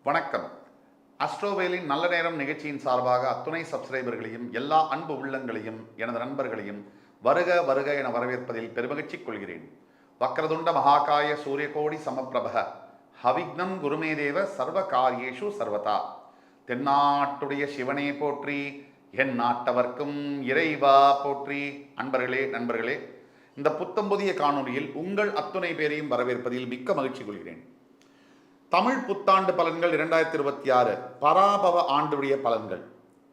வணக்கம். அஸ்ட்ரோவேலின் நல்ல நேரம் நிகழ்ச்சியின் சார்பாக அத்துணை சப்ஸ்கிரைபர்களையும் எல்லா அன்பு உள்ளங்களையும் எனது நண்பர்களையும் வருக வருக என வரவேற்பதில் பெருமகிழ்ச்சி கொள்கிறேன். வக்ரதுண்ட மகாகாய சூரியகோடி சமப்பிரபக ஹவிக்னம் குருமேதேவ சர்வ காரியேஷு சர்வதா. தென்னாட்டுடைய சிவனே போற்றி, என் நாட்டவர்க்கும் இறைவா போற்றி. நண்பர்களே, இந்த புத்தம்புதிய காணொலியில் உங்கள் அத்துணை பேரையும் வரவேற்பதில் மிக்க மகிழ்ச்சி கொள்கிறேன். தமிழ் புத்தாண்டு பலன்கள் 2026 பராபவ ஆண்டுடைய பலன்கள்.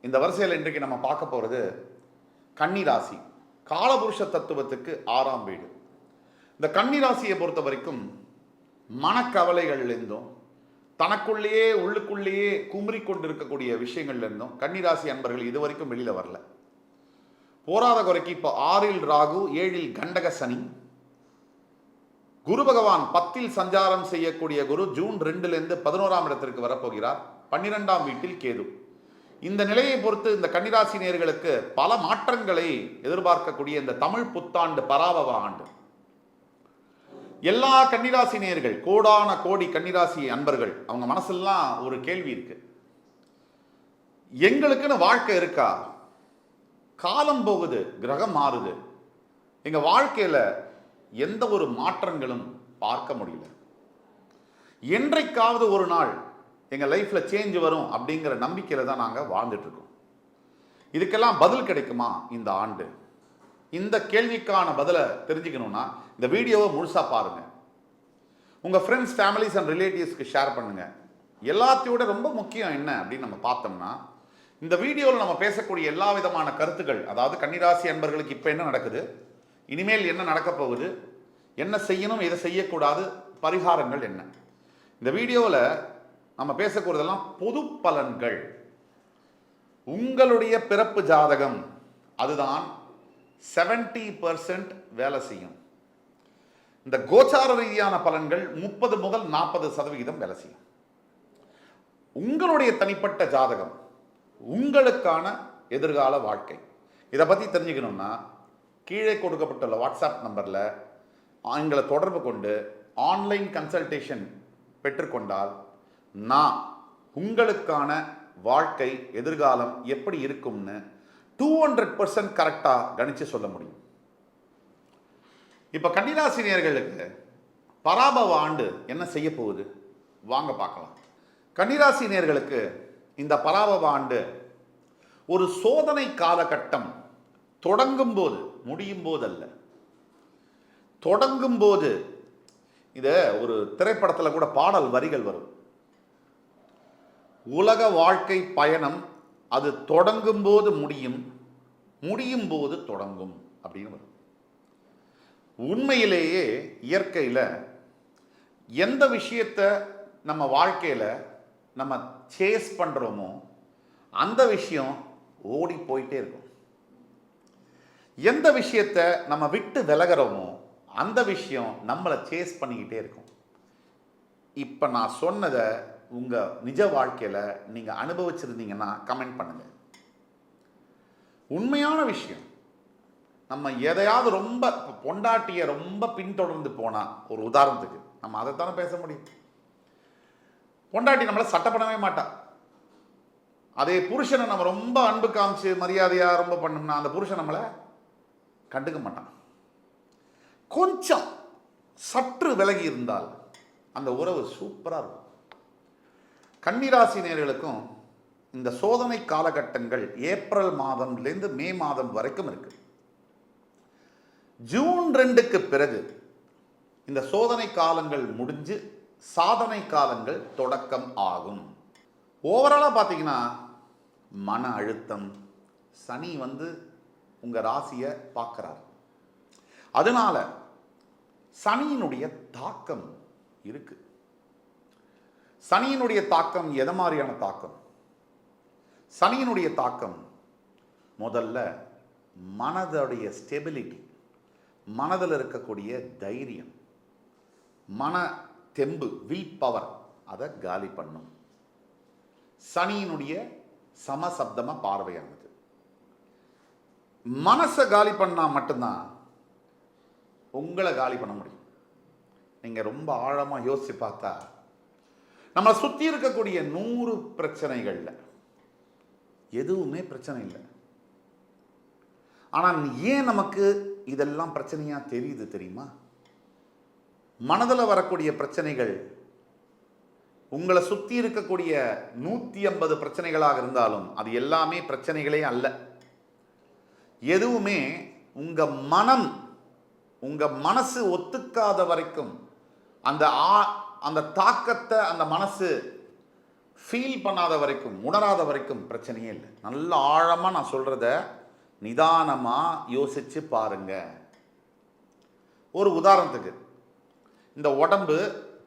இந்த வரிசையில் இன்றைக்கு நம்ம பார்க்க போகிறது கன்னிராசி, காலபுருஷ தத்துவத்துக்கு 6ஆம் வீடு. இந்த கன்னிராசியை பொறுத்த வரைக்கும் மனக்கவலைகள்லேருந்தும் தனக்குள்ளேயே உள்ளுக்குள்ளேயே குமரி கொண்டிருக்கக்கூடிய விஷயங்கள்லேருந்தும் கன்னிராசி அன்பர்கள் இது வரைக்கும் வெளியில் வரல. போராத குறைக்கு இப்போ 6இல் ராகு, 7இல் கண்டக சனி, குரு பகவான் 10இல் சஞ்சாரம் செய்யக்கூடிய குரு ஜூன் 2லிருந்து 11ஆம் இடத்திற்கு வரப்போகிறார். 12ஆம் வீட்டில் கேது. இந்த நிலையை பொறுத்து இந்த கன்னிராசி நேயர்களுக்கு பல மாற்றங்களை எதிர்பார்க்கக்கூடிய இந்த தமிழ் புத்தாண்டு பராபவ ஆண்டு. எல்லா கன்னிராசி நேயர்கள், கோடான கோடி கன்னிராசி அன்பர்கள், அவங்க மனசெல்லாம் ஒரு கேள்வி இருக்கு. எங்களுக்குன்னு வாழ்க்கை இருக்கா? காலம் போகுது, கிரகம் மாறுது, எங்க வாழ்க்கையில எந்த ஒரு மாற்றங்களும் பார்க்க முடியல. என்றைக்காவது ஒரு நாள் எங்கள் லைஃப்பில் சேஞ்ச் வரும் அப்படிங்கிற நம்பிக்கையில் தான் நாங்கள் வாழ்ந்துட்டு இருக்கோம். இதுக்கெல்லாம் பதில் கிடைக்குமா இந்த ஆண்டு? இந்த கேள்விக்கான பதிலை தெரிஞ்சுக்கணும்னா இந்த வீடியோவை முழுசாக பாருங்கள். உங்கள் ஃப்ரெண்ட்ஸ், ஃபேமிலிஸ் அண்ட் ரிலேட்டிவ்ஸ்க்கு ஷேர் பண்ணுங்கள். எல்லாத்தையோட ரொம்ப முக்கியம் என்ன அப்படின்னு நம்ம பார்த்தோம்னா, இந்த வீடியோவில் நம்ம பேசக்கூடிய எல்லா விதமான கருத்துக்கள், அதாவது கன்னிராசி அன்பர்களுக்கு இப்போ என்ன நடக்குது, இனிமேல் என்ன நடக்க போகுது, என்ன செய்யணும், எதை செய்யக்கூடாது, பரிகாரங்கள் என்ன, இந்த வீடியோவில் நம்ம பேசக்கூடியதெல்லாம் பொது பலன்கள். உங்களுடைய பிறப்பு ஜாதகம் அதுதான் 70% வேலை செய்யும். இந்த கோச்சார ரீதியான பலன்கள் 30 முதல் 40% வேலை செய்யும். உங்களுடைய தனிப்பட்ட ஜாதகம், உங்களுக்கான எதிர்கால வாழ்க்கை, இதை பற்றி தெரிஞ்சுக்கணும்னா கீழே கொடுக்கப்பட்டுள்ள வாட்ஸ்அப் நம்பரில் எங்களை தொடர்பு கொண்டு ஆன்லைன் கன்சல்டேஷன் பெற்றுக்கொண்டால் நான் உங்களுக்கான வாழ்க்கை எதிர்காலம் எப்படி இருக்கும்னு 200% கரெக்டாக கணிச்சு சொல்ல முடியும். இப்போ கன்னிராசி நேயர்களுக்கு பராபவ ஆண்டு என்ன செய்ய போகுது வாங்க பார்க்கலாம். கன்னிராசி நேயர்களுக்கு இந்த பராபவ ஆண்டு ஒரு சோதனை காலகட்டம். தொடங்கும் போது, முடியும் போது அல்ல, தொடங்கும் போது. இத ஒரு திரைப்படத்தில் கூட பாடல் வரிகள் வரும். உலக வாழ்க்கை பயணம் அது தொடங்கும் போது முடியும், முடியும் போது தொடங்கும் அப்படின்னு வரும். உண்மையிலேயே இயற்கையில் எந்த விஷயத்தை நம்ம வாழ்க்கையில் நம்ம சேஸ் பண்ணுறோமோ அந்த விஷயம் ஓடி போயிட்டே இருக்கும். எந்த விஷயத்தை நம்ம விட்டு விலகிறோமோ அந்த விஷயம் நம்மளை சேஸ் பண்ணிக்கிட்டே இருக்கும். இப்போ நான் சொன்னதை உங்கள் நிஜ வாழ்க்கையில் நீங்கள் அனுபவிச்சிருந்தீங்கன்னா கமெண்ட் பண்ணுங்கள். உண்மையான விஷயம். நம்ம எதையாவது ரொம்ப பொண்டாட்டியை ரொம்ப பின்தொடர்ந்து போனால், ஒரு உதாரணத்துக்கு நம்ம அதைத்தானே பேச முடியும். பொண்டாட்டி நம்மளை சட்டை பண்ணவே மாட்டா. அதே புருஷனை நம்ம ரொம்ப அன்பு காமிச்சு மரியாதையாக ரொம்ப பண்ணோம்னா அந்த புருஷன் நம்மளை கண்டுக்க மாட்டான். கொஞ்சம் சற்று விலகி இருந்தால் அந்த உறவு சூப்பராக இருக்கும். கன்னிராசி நேயர்களுக்கும் இந்த சோதனை காலகட்டங்கள் ஏப்ரல் மாதம்லேருந்து மே மாதம் வரைக்கும் இருக்கு. ஜூன் 2க்கு பிறகு இந்த சோதனை காலங்கள் முடிஞ்சு சாதனை காலங்கள் தொடக்கம் ஆகும். ஓவராலாக பார்த்தீங்கன்னா மன அழுத்தம், சனி உங்கள் ராசியை பார்க்குறார். அதனால சனியினுடைய தாக்கம் இருக்கு. சனியினுடைய தாக்கம் எது மாதிரியான தாக்கம்? சனியினுடைய தாக்கம் முதல்ல மனதுடைய ஸ்டெபிலிட்டி, மனதில் இருக்கக்கூடிய தைரியம், மன தெம்பு, வில் பவர், அதை காலி பண்ணும். சனியினுடைய சமசப்தம பார்வையானது. மனசை காலி பண்ணால் மட்டும்தான் உங்களை காலி பண்ண முடியும். நீங்கள் ரொம்ப ஆழமாக யோசித்து பார்த்தா நம்மளை சுற்றி இருக்கக்கூடிய 100 பிரச்சனைகள்ல எதுவுமே பிரச்சனை இல்லை. ஆனால் ஏன் நமக்கு இதெல்லாம் பிரச்சனையா தெரியுது தெரியுமா? மனதில் வரக்கூடிய பிரச்சனைகள் உங்களை சுற்றி இருக்கக்கூடிய 150 பிரச்சனைகளாக இருந்தாலும் அது எல்லாமே பிரச்சனைகளே அல்ல. எதுவுமே உங்க மனசு ஒத்துக்காத வரைக்கும், அந்த தாக்கத்தை அந்த மனசு ஃபீல் பண்ணாத வரைக்கும், உணராத வரைக்கும் பிரச்சனையே இல்லை. நல்ல ஆழமாக நான் சொல்கிறத நிதானமாக யோசித்து பாருங்க. ஒரு உதாரணத்துக்கு, இந்த உடம்பு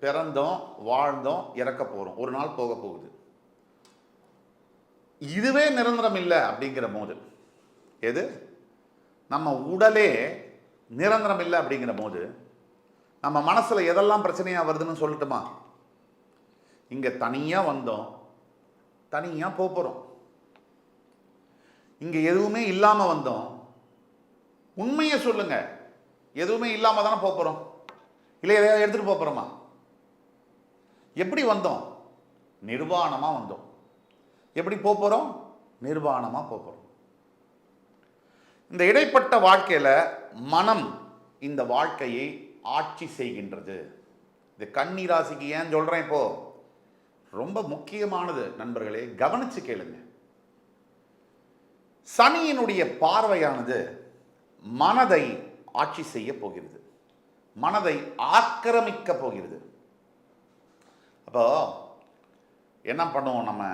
பிறந்தோம், வாழ்ந்தோம், இறக்க போகிறோம், ஒரு நாள் போக போகுது. இதுவே நிரந்தரம் இல்லை அப்படிங்கிற போது, எது நம்ம உடலே நிரந்தரம் இல்லை அப்படிங்கிற போது நம்ம மனசில் எதெல்லாம் பிரச்சனையாக வருதுன்னு சொல்லட்டுமா? இங்கே தனியாக வந்தோம், தனியாக போகிறோம். இங்கே எதுவுமே இல்லாமல் வந்தோம். உண்மையை சொல்லுங்க, எதுவுமே இல்லாமல் தானே போகிறோம், இல்லை எதையாவது எடுத்துகிட்டு போகிறோமா? எப்படி வந்தோம்? நிர்வாணமாக வந்தோம். எப்படி போகிறோம்? நிர்வாணமாக போகிறோம். இந்த இடைப்பட்ட வாழ்க்கையில் மனம் இந்த வாழ்க்கையை ஆட்சி செய்கின்றது. இது கன்னி ராசிக்கு ஏன் சொல்கிறேன் இப்போ, ரொம்ப முக்கியமானது நண்பர்களே, கவனிச்சு கேளுங்க. சனியினுடைய பார்வையானது மனதை ஆட்சி செய்ய போகிறது, மனதை ஆக்கிரமிக்க போகிறது. அப்போ என்ன பண்ணுவோம்?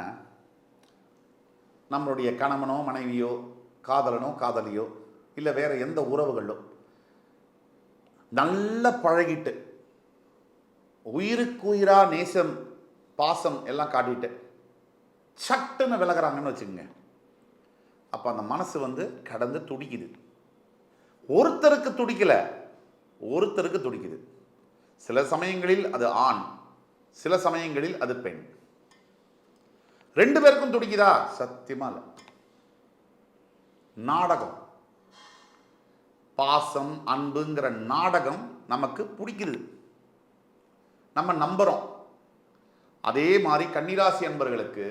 நம்மளுடைய கணவனோ மனைவியோ காதலனோ காதலியோ இல்லை வேற எந்த உறவுகளோ நல்ல பழகிட்டு உயிருக்கு உயிரா நேசம் பாசம் எல்லாம் காட்டிட்டு சட்டுன்னு விலகிறாங்கன்னு வச்சுக்கோங்க. அப்போ அந்த மனசு கடந்து துடிக்குது. ஒருத்தருக்கு துடிக்கல, ஒருத்தருக்கு துடிக்குது. சில சமயங்களில் அது ஆண், சில சமயங்களில் அது பெண். 2 பேருக்கும் துடிக்குதா? சத்தியமா இல்லை. நாடகம், பாசம் அன்புங்கிற நாடகம் நமக்கு பிடிக்குது, நம்ம நம்புறோம். அதே மாதிரி கன்னிராசி அன்பர்களுக்கு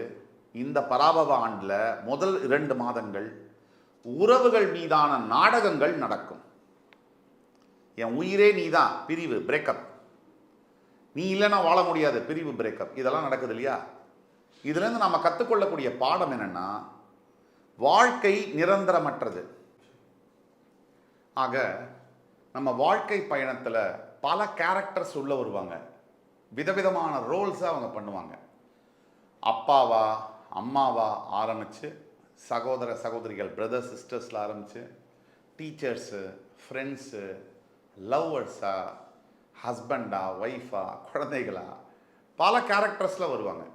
இந்த பராபவ ஆண்டில் முதல் 2 மாதங்கள் உறவுகள் மீதான நாடகங்கள் நடக்கும். என் உயிரே நீதான், பிரிவு, பிரேக்கப். நீ இல்லைன்னா வாழ முடியாது, பிரிவு, பிரேக்கப். இதெல்லாம் நடக்குது இல்லையா? இதுலேருந்து நம்ம கற்றுக்கொள்ளக்கூடிய பாடம் என்னன்னா, வாழ்க்கை நிரந்தரமற்றது. ஆக நம்ம வாழ்க்கை பயணத்தில் பல கேரக்டர்ஸ் உள்ள வருவாங்க, விதவிதமான ரோல்ஸை அவங்க பண்ணுவாங்க. அப்பாவா அம்மாவா ஆரம்பித்து, சகோதர சகோதரிகள் பிரதர்ஸ் சிஸ்டர்ஸில் ஆரம்பித்து, டீச்சர்ஸு, ஃப்ரெண்ட்ஸு, லவ்வர்ஸா, ஹஸ்பண்டா, ஒய்ஃபா, குழந்தைகளா, பல கேரக்டர்ஸில் வருவாங்க.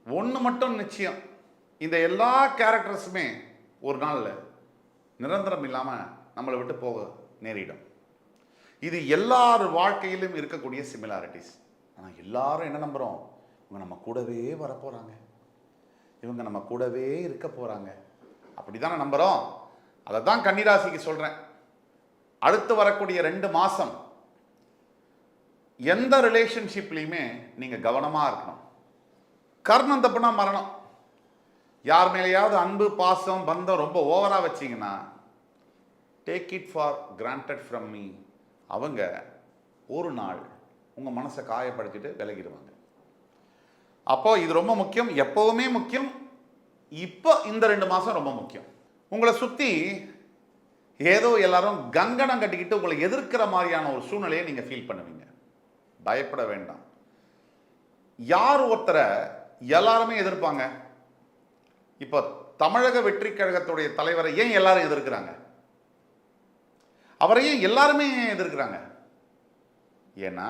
ஒன்று மட்டும் நிச்சயம், இந்த எல்லா கேரக்டர்ஸுமே ஒரு நாளில் நிரந்தரம் இல்லாமல் நம்மளை விட்டு போக நேரிடும். இது எல்லார் வாழ்க்கையிலும் இருக்கக்கூடிய சிமிலாரிட்டிஸ். ஆனால் எல்லாரும் என்ன நம்புகிறோம்? இவங்க நம்ம கூடவே வரப்போகிறாங்க, இவங்க நம்ம கூடவே இருக்க போகிறாங்க, அப்படி தானே நம்புகிறோம். அதை தான் கன்னிராசிக்கு சொல்கிறேன். அடுத்து வரக்கூடிய 2 மாதம் எந்த ரிலேஷன்ஷிப்லையுமே நீங்கள் கவனமாக இருக்கணும். கர்ணம் தப்புனா மரணம். யார் மேலேயாவது அன்பு பாசம் பந்தம் ரொம்ப ஓவராக வச்சிங்கன்னா, take it for granted from me, அவங்க ஒரு நாள் உங்கள் மனசை காயப்படுத்திட்டு விலகிடுவாங்க. அப்போ இது ரொம்ப முக்கியம், எப்போவுமே முக்கியம். இப்போ இந்த 2 மாதம் ரொம்ப முக்கியம். உங்களை சுற்றி ஏதோ எல்லாரும் கங்கணம் கட்டிக்கிட்டு உங்களை எதிர்க்கிற மாதிரியான ஒரு சூழ்நிலையை நீங்கள் ஃபீல் பண்ணுவீங்க. பயப்பட வேண்டாம். யார் ஒருத்தரை எல்லாருமே எதிர்ப்பாங்க? இப்போ தமிழக வெற்றி கழகத்துடைய தலைவரை ஏன் எல்லாரும் எதிர்க்கிறாங்க? அவரை ஏன் எல்லாருமே எதிர்க்கிறாங்க? ஏன்னா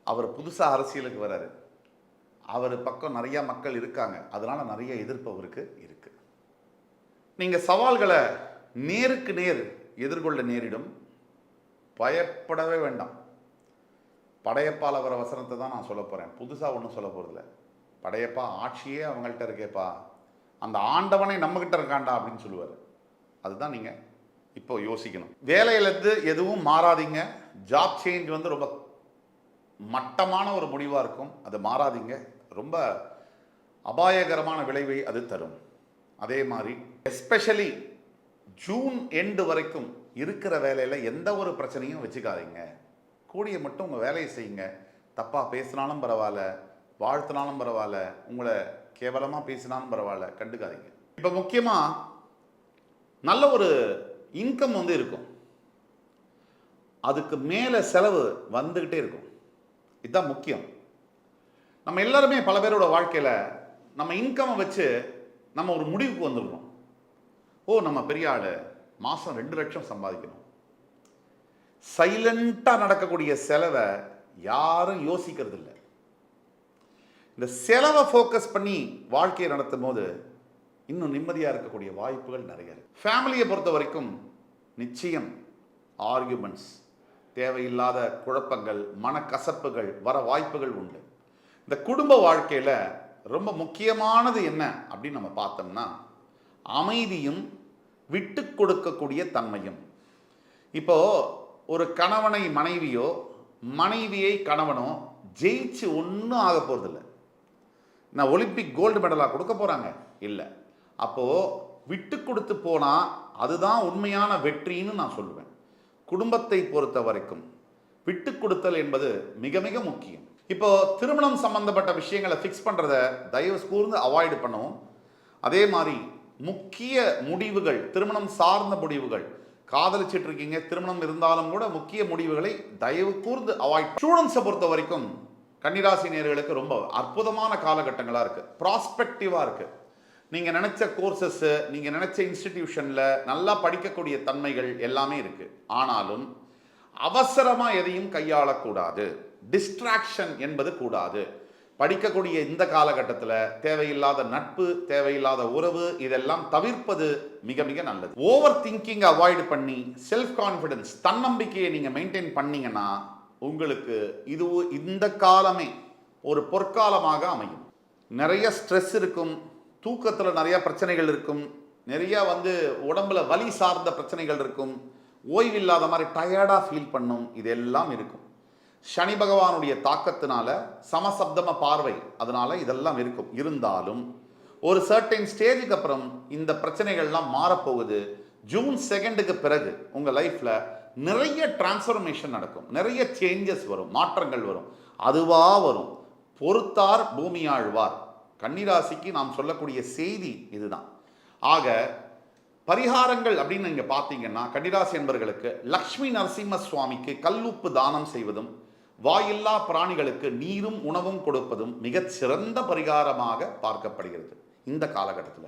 அவர் புதுசாக அரசியலுக்கு வராரு, அவர் பக்கம் நிறைய மக்கள் இருக்காங்க, அதனால நிறைய எதிர்ப்பு அவருக்கு இருக்கு. நீங்க சவால்களை நேருக்கு நேர் எதிர்கொள்ள நேரிடும், பயப்படவே வேண்டாம். படையப்பால் வர வசனத்தை தான் நான் சொல்ல போறேன், புதுசாக ஒன்றும் சொல்ல போறதில்ல. படையப்பா ஆட்சியே அவங்கள்ட்ட இருக்கேப்பா, அந்த ஆண்டவனை நம்மகிட்ட இருக்காண்டா அப்படின்னு சொல்லுவார். அதுதான் நீங்கள் இப்போ யோசிக்கணும். வேலையிலேருந்து எதுவும் மாறாதீங்க. ஜாப் சேஞ்ச் ரொம்ப மட்டமான ஒரு முடிவாக இருக்கும். அது மாறாதீங்க. ரொம்ப அபாயகரமான விளைவை அது தரும். அதே மாதிரி எஸ்பெஷலி ஜூன் எண்டு வரைக்கும் இருக்கிற வேலையில் எந்த ஒரு பிரச்சனையும் வச்சுக்காதீங்க. கூடிய மட்டும் உங்கள் வேலையை செய்யுங்க. தப்பாக பேசினாலும் பரவாயில்ல, வாழ்த்தினாலும் பரவாயில்ல, உங்களை கேவலமாக பேசினாலும் பரவாயில்ல, கண்டுக்காதீங்க. இப்போ முக்கியமாக நல்ல ஒரு இன்கம் இருக்கும். அதுக்கு மேலே செலவு வந்துக்கிட்டே இருக்கும். இதுதான் முக்கியம். நம்ம எல்லாருமே பல பேரோட வாழ்க்கையில் நம்ம இன்கம்மை வச்சு நம்ம ஒரு முடிவுக்கு வந்துடுறோம். நம்ம பெரிய ஆள், மாதம் 2 லட்சம் சம்பாதிக்கணும். சைலண்டாக நடக்கக்கூடிய செலவை யாரும் யோசிக்கிறது இல்லை. இந்த செலவை ஃபோக்கஸ் பண்ணி வாழ்க்கையை நடத்தும் போது இன்னும் நிம்மதியாக இருக்கக்கூடிய வாய்ப்புகள் நிறைய இருக்கு. ஃபேமிலியை பொறுத்த வரைக்கும் நிச்சயம் ஆர்கியூமெண்ட்ஸ், தேவையில்லாத குழப்பங்கள், மனக்கசப்புகள் வர வாய்ப்புகள் உண்டு. இந்த குடும்ப வாழ்க்கையில் ரொம்ப முக்கியமானது என்ன அப்படின்னு நம்ம பார்த்தோம்னா அமைதியும் விட்டு கொடுக்கக்கூடிய தன்மையும். இப்போ ஒரு கணவனை மனைவியோ மனைவியை கணவனோ ஜெயிச்சு ஒன்றும் ஆக போகிறதில்ல. நான் ஒலிம்பிக் கோல்டு மெடலாக கொடுக்க போகிறாங்க இல்லை. அப்போது விட்டு கொடுத்து போனால் அதுதான் உண்மையான வெற்றின்னு நான் சொல்லுவேன். குடும்பத்தை பொறுத்த வரைக்கும் விட்டு கொடுத்தல் என்பது மிக மிக முக்கியம். இப்போ திருமணம் சம்பந்தப்பட்ட விஷயங்களை ஃபிக்ஸ் பண்ணுறத தயவு கூர்ந்து அவாய்டு பண்ணவும். அதே மாதிரி முக்கிய முடிவுகள், திருமணம் சார்ந்த முடிவுகள், காதலிச்சிட்டு இருக்கீங்க, திருமணம் இருந்தாலும் கூட முக்கிய முடிவுகளை தயவு கூர்ந்து அவாய்ட். ஸ்டூடெண்ட்ஸை பொறுத்த வரைக்கும் கன்னிராசி நேயர்களுக்கு ரொம்ப அற்புதமான காலகட்டங்களாக இருக்குது. ப்ராஸ்பெக்டிவாக இருக்குது. நீங்கள் நினச்ச கோர்சஸ்ஸு, நீங்கள் நினச்ச இன்ஸ்டிடியூஷனில் நல்லா படிக்கக்கூடிய தன்மைகள் எல்லாமே இருக்குது. ஆனாலும் அவசரமாக எதையும் கையாளக்கூடாது. டிஸ்ட்ராக்ஷன் என்பது கூடாது. படிக்கக்கூடிய இந்த காலகட்டத்தில் தேவையில்லாத நட்பு, தேவையில்லாத உறவு இதெல்லாம் தவிர்ப்பது மிக மிக நல்லது. ஓவர் திங்கிங் அவாய்டு பண்ணி செல்ஃப் கான்ஃபிடன்ஸ், தன்னம்பிக்கையை நீங்கள் மெயின்டைன் பண்ணீங்கன்னா உங்களுக்கு இது இந்த காலமே ஒரு பொற்காலமாக அமையும். நிறைய ஸ்ட்ரெஸ் இருக்கும், தூக்கத்தில் நிறைய பிரச்சனைகள் இருக்கும், நிறைய உடம்புல வலி சார்ந்த பிரச்சனைகள் இருக்கும், ஓய்வில்லாத மாதிரி டயர்டாக ஃபீல் பண்ணும், இதெல்லாம் இருக்கும். சனி பகவானுடைய தாக்கத்தினால சமசப்தம பார்வை, அதனால இதெல்லாம் இருக்கும். இருந்தாலும் ஒரு சர்டைன் ஸ்டேஜுக்கு அப்புறம் இந்த பிரச்சனைகள்லாம் மாறப்போகுது. ஜூன் 2க்கு பிறகு உங்கள் லைஃப்பில் நிறைய டிரான்ஸ்ஃபர்மேஷன் நடக்கும், நிறைய சேஞ்சஸ் வரும், மாற்றங்கள் வரும். அதுவாக வரும். பொறுத்தார் பூமி ஆழ்வார். கன்னிராசிக்கு நாம் சொல்லக்கூடிய செய்தி இதுதான். ஆக பரிகாரங்கள் அப்படின்னு நீங்கள் பார்த்தீங்கன்னா கன்னிராசி என்பவர்களுக்கு லக்ஷ்மி நரசிம்ம சுவாமிக்கு கல்லுப்பு தானம் செய்வதும், வாயில்லா பிராணிகளுக்கு நீரும் உணவும் கொடுப்பதும் மிகச் சிறந்த பரிகாரமாக பார்க்கப்படுகிறது இந்த காலகட்டத்தில்.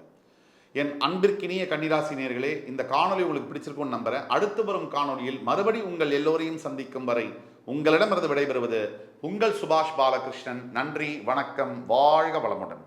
என் அன்பிற்கினிய கன்னிராசி நேயர்களே, இந்த காணொலி உங்களுக்கு பிடிச்சிருக்கும்னு நம்புகிறேன். அடுத்து வரும் காணொலியில் மறுபடி உங்கள் எல்லோரையும் சந்திக்கும் வரை உங்களிடமிருந்து விடைபெறுவது உங்கள் சுபாஷ் பாலகிருஷ்ணன். நன்றி, வணக்கம், வாழ்க வளமுடன்.